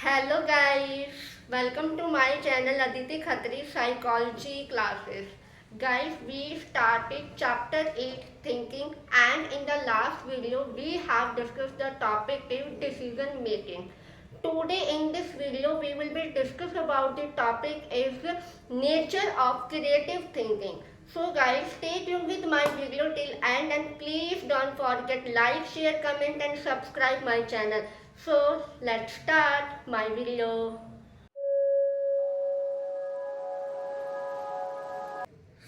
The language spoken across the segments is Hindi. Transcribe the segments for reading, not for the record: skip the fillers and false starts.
Hello guys, welcome to my channel Aditi Khatri Psychology Classes. Guys, we started chapter 8 thinking, and in the last video we have discussed the topic is decision making. Today in this video we will be discuss about the topic is nature of creative thinking. So guys, stay tuned with my video till end and please don't forget like, share, comment and subscribe my channel. So let's start my video.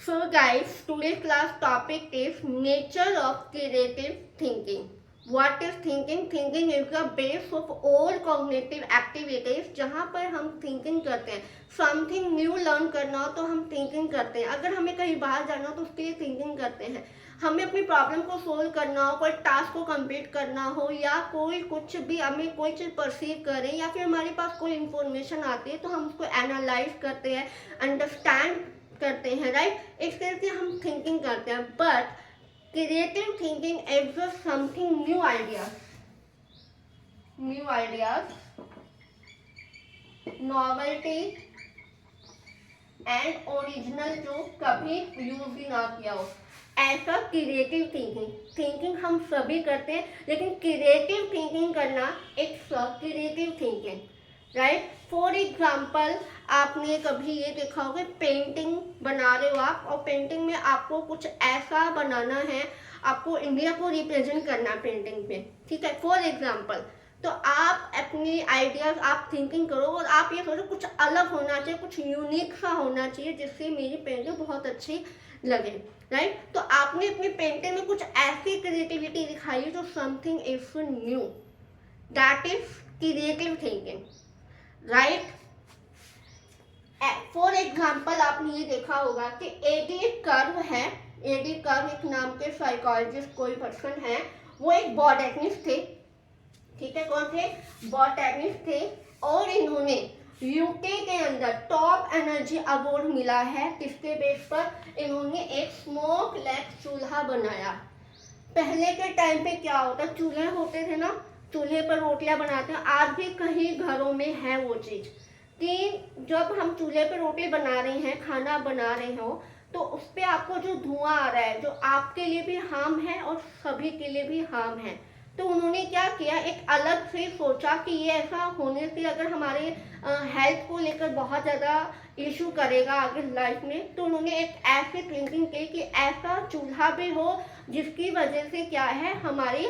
So guys, today's class topic is nature of creative thinking. What is thinking? Thinking is the base of all cognitive activities. जहाँ पर हम thinking करते हैं, something new learn करना हो तो हम thinking करते हैं, अगर हमें कहीं बाहर जाना हो तो उसके लिए thinking करते हैं, हमें अपनी प्रॉब्लम को सोल्व करना हो, कोई टास्क को कंप्लीट करना हो या कोई कुछ भी हमें कोई चीज़ परसीव करें या फिर हमारे पास कोई इंफॉर्मेशन आती है तो हम उसको एनालाइज करते हैं, अंडरस्टैंड करते हैं, राइट। इस तरह से हम थिंकिंग करते हैं। But creative thinking is something new ideas, novelty and original जो कभी यूज भी ना किया हो, ऐसा क्रिएटिव थिंकिंग हम सभी करते हैं, लेकिन क्रिएटिव थिंकिंग करना it's creative thinking, right. For example, आपने कभी ये देखा होगा पेंटिंग बना रहे हो आप, और पेंटिंग में आपको कुछ ऐसा बनाना है, आपको इंडिया को रिप्रेजेंट करना है पेंटिंग पे, ठीक है। फॉर एग्जाम्पल, तो आप अपनी आइडियाज आप थिंकिंग करो और आप ये सोचो कुछ अलग होना चाहिए, कुछ यूनिक सा होना चाहिए जिससे मेरी पेंटिंग बहुत अच्छी लगे, राइट। तो आपने अपनी पेंटिंग में कुछ ऐसी क्रिएटिविटी दिखाई जो something is new, that is creative thinking, right. For example, आपने ये देखा होगा कि एडी कर्व है, एडी कर्व एक नाम के साइकोलॉजिस्ट कोई पर्सन है, वो एक बॉटनिस्ट थे, ठीक है। कौन थे? बॉटनिस्ट थे, और इन्होंने यूके के अंदर टॉप एनर्जी अवार्ड मिला है, किसके बेस पर? इन्होंने एक स्मोकलेस चूल्हा बनाया। पहले के टाइम पे क्या होता, चूल्हे होते थे ना, चूल्हे पर रोटियां बनाते हैं, आज भी कहीं घरों में है वो चीज़ कि जब हम चूल्हे पर रोटी बना रहे हैं, खाना बना रहे हो, तो उस पर आपको जो धुआं आ रहा है, जो आपके लिए भी हार्म है और सभी के लिए भी हार्म है। तो उन्होंने क्या किया, एक अलग से सोचा कि ये ऐसा होने से अगर हमारे हेल्थ को लेकर बहुत ज़्यादा इशू करेगा आगे लाइफ में, तो उन्होंने एक ऐसी थिंकिंग की कि ऐसा चूल्हा भी हो जिसकी वजह से क्या है, हमारी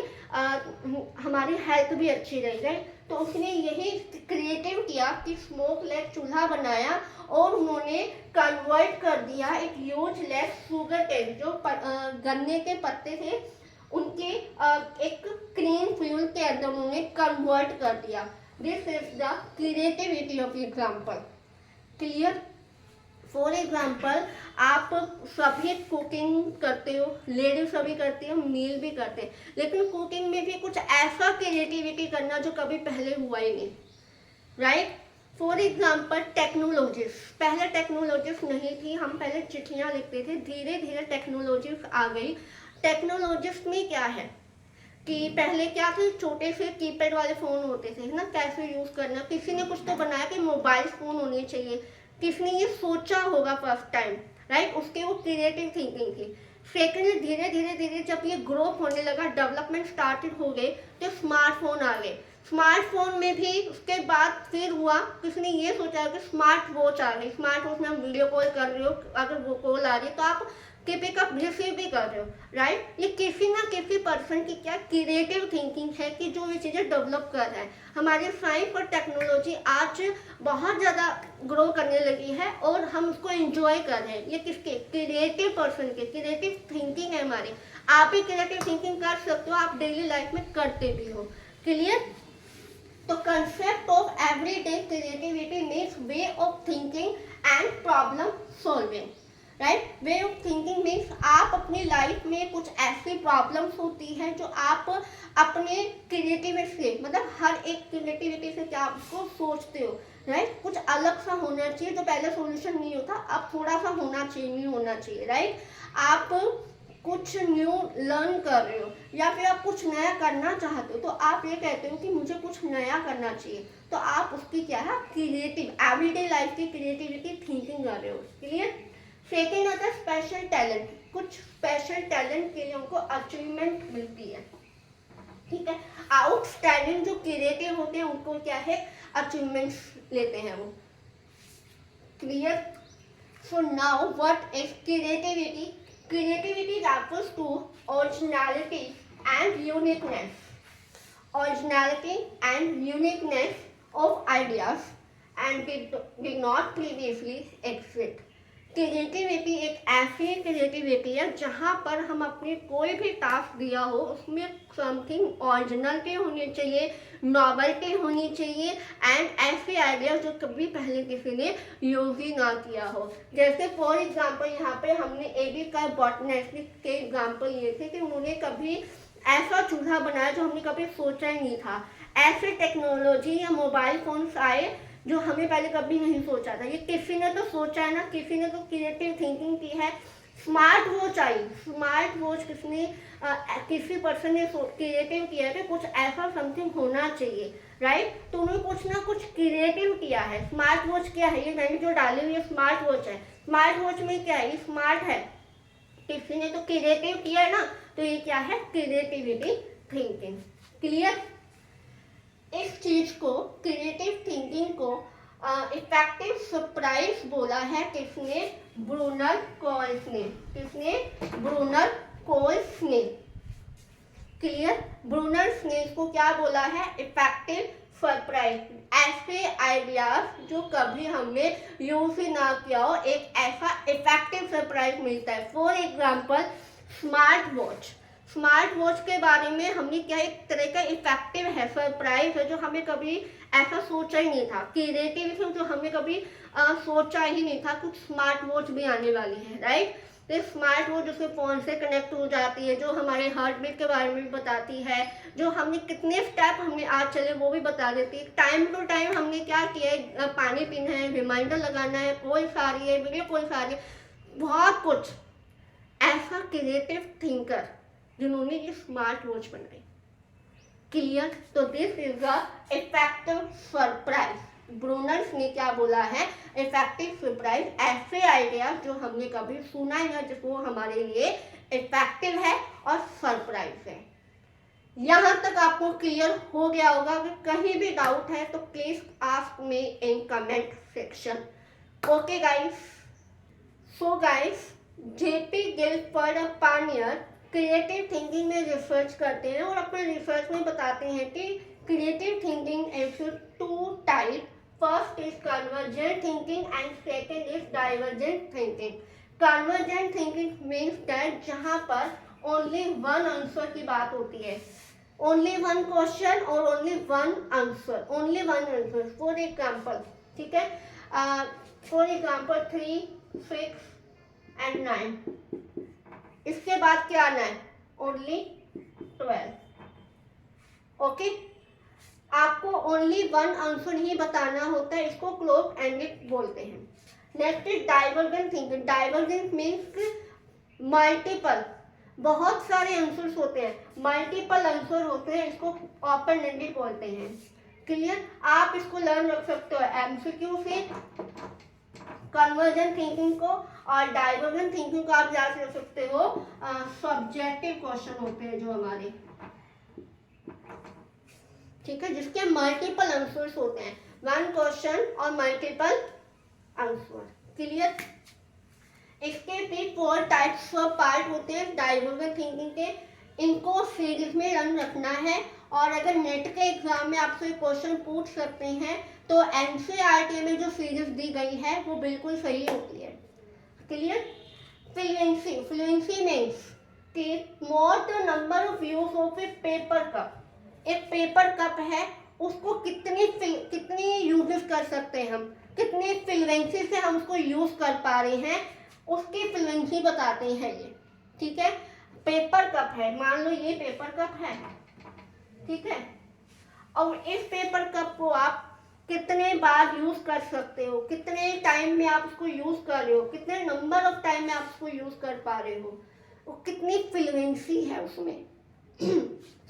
हेल्थ भी अच्छी रहेगी। तो उसने यही क्रिएटिव किया कि स्मोकलेस चूल्हा बनाया और उन्होंने कन्वर्ट कर दिया एक यूजलेस शुगर केन, जो गन्ने के पत्ते थे उनके एक क्लीन फ्यूल के अंदर उन्होंने कन्वर्ट कर दिया। This is the creativity of example, clear. For example, आप सभी कुकिंग करते हो, लेडीज सभी करती हो, मेल भी करते हैं, लेकिन कुकिंग में भी कुछ ऐसा क्रिएटिविटी करना जो कभी पहले हुआ ही नहीं, राइट। फॉर एग्जाम्पल, टेक्नोलॉजीज, पहले टेक्नोलॉजीज नहीं थी, हम पहले चिट्ठियाँ लिखते थे, धीरे धीरे टेक्नोलॉजीज आ गई। टेक्नोलॉजीज में क्या है कि पहले क्या थे, छोटे से कीपैड वाले फ़ोन होते थे ना, कैसे यूज़ करना, किसी ने कुछ तो बनाया कि मोबाइल फ़ोन होने चाहिए, किसने ये सोचा होगा फर्स्ट टाइम, राइट। उसके वो क्रिएटिव थिंकिंग थी। सेकेंड, धीरे धीरे धीरे जब ये ग्रोथ होने लगा, डेवलपमेंट स्टार्टेड हो गए, तो स्मार्टफोन आ गए। स्मार्टफोन में भी उसके बाद फिर हुआ, किसने ये सोचा कि स्मार्ट वॉच आ गई, स्मार्ट वॉच में हम वीडियो कॉल कर रहे हो, अगर वो कॉल आ रही है तो आप पिकअप रिसीव भी कर रहे हो, राइट। ये किसी ना किसी पर्सन की क्या क्रिएटिव थिंकिंग है कि जो ये चीज़ें डेवलप कर रहा है। हमारी साइंस और टेक्नोलॉजी आज बहुत ज़्यादा ग्रो करने लगी है और हम उसको एंजॉय कर रहे हैं। ये किसके? क्रिएटिव पर्सन के, क्रिएटिव थिंकिंग है हमारी। आप भी क्रिएटिव थिंकिंग कर सकते हो, आप डेली लाइफ में करते भी हो, क्लियर। तो concept of everyday creativity means way of thinking and problem solving, right. Way of thinking means आप अपनी लाइफ में कुछ ऐसी प्रॉब्लम्स होती हैं जो आप अपने क्रिएटिविटी से, मतलब हर एक क्रिएटिविटी से क्या आपको सोचते हो, राइट। कुछ अलग सा होना चाहिए, जो पहले सॉल्यूशन नहीं होता अब थोड़ा सा होना चाहिए, नहीं होना चाहिए, राइट। आप कुछ न्यू लर्न कर रहे हो या फिर आप कुछ नया करना चाहते हो, तो आप ये कहते हो कि मुझे कुछ नया करना चाहिए, तो आप उसकी क्या है, क्रिएटिव एवरीडे लाइफ की क्रिएटिविटी थिंकिंग कर रहे हो। क्लियर। सेकेंड होता है स्पेशल टैलेंट। कुछ स्पेशल टैलेंट के लिए उनको अचीवमेंट मिलती है, ठीक है। आउटस्टैंडिंग जो क्रिएटिव होते हैं उनको क्या है, अचीवमेंट्स लेते हैं वो। Clear. So now what is creativity? Creativity refers to originality and uniqueness. Originality and uniqueness of ideas and did not previously exist. Creativity एक ऐसी क्रिएटिविटी है जहाँ पर हम अपनी कोई भी टास्क दिया हो उसमें समथिंग ओरिजिनलिटी होनी चाहिए, नॉवेल्टी होनी चाहिए एंड ऐसे आइडिया जो कभी पहले किसी ने यूज ही ना किया हो। जैसे फॉर एग्जांपल यहाँ पे हमने एबी का बॉटनिस्ट के एग्जांपल लिए थे कि उन्होंने कभी ऐसा चूल्हा बनाया जो हमने कभी सोचा ही नहीं था। ऐसे टेक्नोलॉजी या मोबाइल फोन्स आए जो हमें पहले कभी नहीं सोचा था। ये किसी ने तो सोचा है ना, किसी ने तो क्रिएटिव थिंकिंग की है। Smart watch I, smart watch किसी पर्सन ने क्रिएटिव किया है कि कुछ ऐसा समथिंग होना चाहिए, राइट। तो उन्होंने कुछ ना कुछ क्रिएटिव किया है। स्मार्ट वॉच क्या है, ये मैंने जो डाली हुई है स्मार्ट वॉच है। स्मार्ट वॉच में क्या है, ये स्मार्ट है, किसी ने तो क्रिएटिव किया है ना, तो ये क्या है, क्रिएटिविटी थिंकिंग। क्लियर। इस चीज को, क्रिएटिव थिंकिंग को इफेक्टिव सरप्राइज बोला है किसने, ब्रूनर कोल्स ने। किसने, ब्रूनर कोल्स ने। क्लियर। ब्रूनर ने इसको क्या बोला है, इफेक्टिव सरप्राइज। ऐसे आइडियाज जो कभी हमने यूज ही ना किया हो, एक ऐसा इफेक्टिव सरप्राइज मिलता है। For example smart watch. Smart watch के बारे में हमने क्या, एक तरह का इफेक्टिव है, सरप्राइज है जो हमें कभी ऐसा सोचा ही नहीं था। क्रिएटिव जो हमें कभी सोचा ही नहीं था कुछ स्मार्ट वॉच भी आने वाली है, राइट। तो स्मार्ट वॉच उसके फोन से कनेक्ट हो जाती है, जो हमारे हार्ट बीट के बारे में भी बताती है, जो हमने कितने स्टेप हमने आज चले वो भी बता देती है। टाइम टू टाइम हमने क्या किया है, पानी पीना है, रिमाइंडर लगाना है, कोई सारी है, वीडियो कोई सारी, बहुत कुछ। ऐसा क्रिएटिव थिंकर जिन्होंने ये स्मार्ट वॉच बनाई। क्लियर। तो this is the effective surprise. Bruner ने क्या बोला है, इफेक्टिव सरप्राइज, ऐसे आइडिया जो हमने कभी सुना ही ना, जिसको हमारे लिए इफेक्टिव है और सरप्राइज है। यहाँ तक आपको क्लियर हो गया होगा। अगर कहीं भी डाउट है तो please ask me in comment section. Okay guys. So guys, JP Guilford pioneer creative thinking में रिसर्च करते हैं और अपने रिसर्च में बताते हैं कि creative thinking is two type. First is convergent thinking and second is divergent thinking. Convergent thinking means that जहाँ पर ओनली वन आंसर की बात होती है, ओनली वन क्वेश्चन और only one answer, only one answer. For example, ठीक है, फॉर एग्जाम्पल 3, 6 एंड 9। इसके बाद क्या आना है, ओनली 12। ओके, आपको ओनली वन आंसर ही बताना होता है, इसको क्लोज एंडेड बोलते हैं। Next is divergent thinking. Divergent means multiple, बहुत सारे आंसर्स होते हैं, मल्टीपल आंसर होते हैं, इसको ओपन एंडेड बोलते हैं। क्लियर। आप इसको लर्न रख सकते हो एमसीक्यू से, कन्वर्जेंट थिंकिंग को, और डाइवर्जेंट थिंकिंग को आप याद रख सकते हो सब्जेक्टिव क्वेश्चन होते हैं जो हमारे, ठीक है, जिसके मल्टीपल आंसर्स होते हैं, वन क्वेश्चन और मल्टीपल आंसर। क्लियर। इसके भी 4 टाइप्स ऑफ पार्ट होते हैं डाइवर्जेंट थिंकिंग के, इनको सीरीज में रन रखना है। और अगर नेट के एग्जाम में आपसे क्वेश्चन पूछ सकते हैं तो एनसीईआरटी में जो सीरीज दी गई है वो बिल्कुल सही होती है। क्लियर। फ्लुएंसी। फ्लुएंसी मीन्स कि more the number of use of A paper cup. एक पेपर कप है, उसको कितनी यूजेस कर सकते हैं हम, कितनी फ्लुएंसी से हम उसको यूज कर पा रहे हैं, उसकी फ्लुएंसी बताते हैं ये। ठीक है, पेपर कप है, मान लो ये पेपर कप है, ठीक है, और इस पेपर कप को आप कितने बार यूज कर सकते हो, कितने टाइम में आप उसको यूज कर रहे हो, कितने नंबर ऑफ टाइम में आप उसको यूज कर पा रहे हो, वो कितनी फ्लुएंसी है उसमें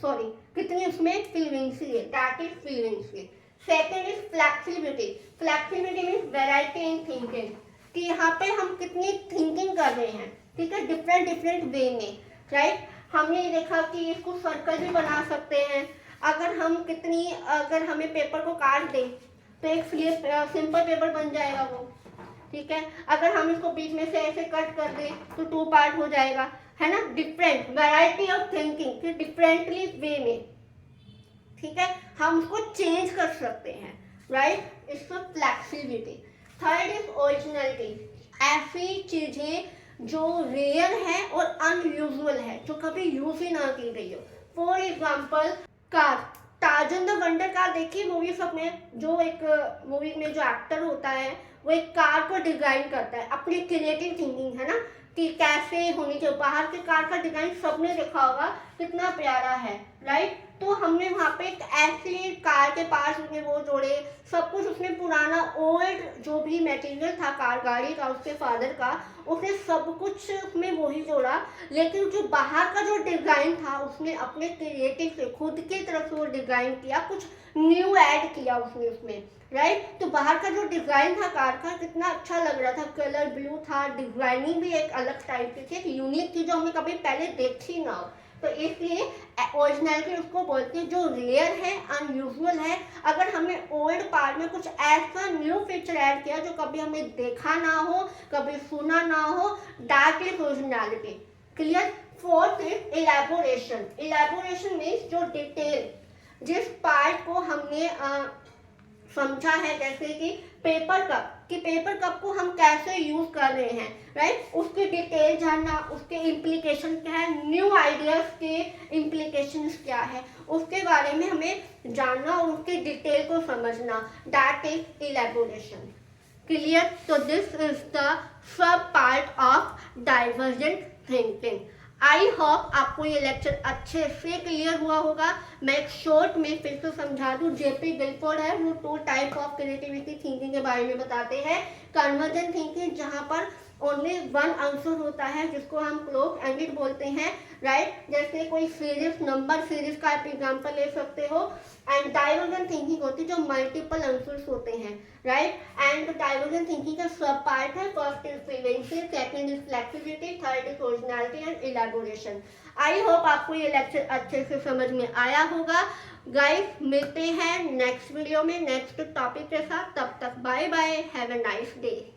सॉरी, कितनी उसमें फ्लुएंसी है, that is fluency. Second is flexibility. Flexibility means variety in thinking, कि यहाँ पे हम कितनी थिंकिंग कर रहे हैं, ठीक है, डिफरेंट डिफरेंट वे में, राइट। हमने ये देखा कि इसको सर्कल भी बना सकते हैं। अगर हमें पेपर को काट दें तो एक सिंपल पेपर बन जाएगा वो, ठीक है। अगर हम इसको बीच में से ऐसे कट कर दें तो 2 पार्ट हो जाएगा, है ना। डिफरेंट वैरायटी ऑफ थिंकिंग, फिर डिफरेंटली वे में, ठीक है, हम उसको चेंज कर सकते हैं, राइट। इसको फ्लेक्सिबिलिटी। Third is originality. ऐसी चीजें जो रेयर है और अनयूजुअल है, जो कभी यूज ही ना की गई हो। For example car, Tarzan the wonder car देखिए मूवी सब में, जो एक मूवी में जो एक्टर होता है वो एक कार को डिजाइन करता है, अपनी क्रिएटिव थिंकिंग, है ना, कि कैसे होनी चाहिए। बाहर के कार का डिजाइन सबने देखा होगा, कितना प्यारा है, राइट। तो हमने वहाँ पे एक ऐसी कार के पास उसने वो जोड़े, सब कुछ उसने पुराना ओल्ड जो भी मटेरियल था कार गाड़ी का उसके फादर का, उसने सब कुछ उसमें वही जोड़ा। लेकिन जो बाहर का जो डिजाइन था उसने अपने क्रिएटिव से खुद की तरफ से वो डिजाइन किया, कुछ न्यू ऐड किया उसने उसमें, राइट। तो बाहर का जो डिजाइन था कार का कितना अच्छा लग रहा था, कलर ब्लू था, डिजाइनिंग भी एक अलग टाइप की थी, एक यूनिक थी जो हमने कभी पहले देखी ना हो। तो इसलिए ओरिजिनलिटी उसको बोलते हैं, जो रेयर है, अनयूजुअल है। अगर हमने ओल्ड पार्ट में कुछ ऐसा न्यू फीचर ऐड किया जो कभी हमने देखा ना हो, कभी सुना ना हो, that is originality. Clear. Fourth is elaboration. Elaboration means जो डिटेल, जिस पार्ट को हमने समझा है, जैसे कि पेपर कप, कि पेपर कप को हम कैसे यूज कर रहे हैं, राइट, उसकी डिटेल जानना, उसके इम्प्लीकेशन क्या है, न्यू आइडियाज के इम्प्लीकेशंस क्या है, उसके बारे में हमें जानना और उसकी डिटेल को समझना, दैट इज इलैबोरेशन। क्लियर। तो this is the sub part of divergent thinking. I hope आपको ये लेक्चर अच्छे से क्लियर हुआ होगा। मैं एक शॉर्ट में फिर से समझा दूँ, जेपी गिलफोर्ड है, वो 2 टाइप ऑफ क्रिएटिविटी थिंकिंग के बारे में बताते हैं। कन्वर्जेंट थिंकिंग, जहाँ पर ओनली 1 आंसर होता है, जिसको हम क्लोज एंडेड बोलते हैं, राइट। जैसे कोई सीरीज, नंबर सीरीज का आप एग्जाम्पल ले सकते हो। एंड डाइवर्जेंट थिंकिंग होती है जो मल्टीपल आंसर्स होते हैं, राइट। एंड डाइवर्जेंट थिंकिंग का सब पार्ट है, first is fluency, second is flexibility, third is originality and elaboration. I hope आपको ये लेक्चर अच्छे से समझ में आया होगा। गाइस, मिलते हैं नेक्स्ट वीडियो में नेक्स्ट टॉपिक के साथ। तब तक bye bye, have a nice day.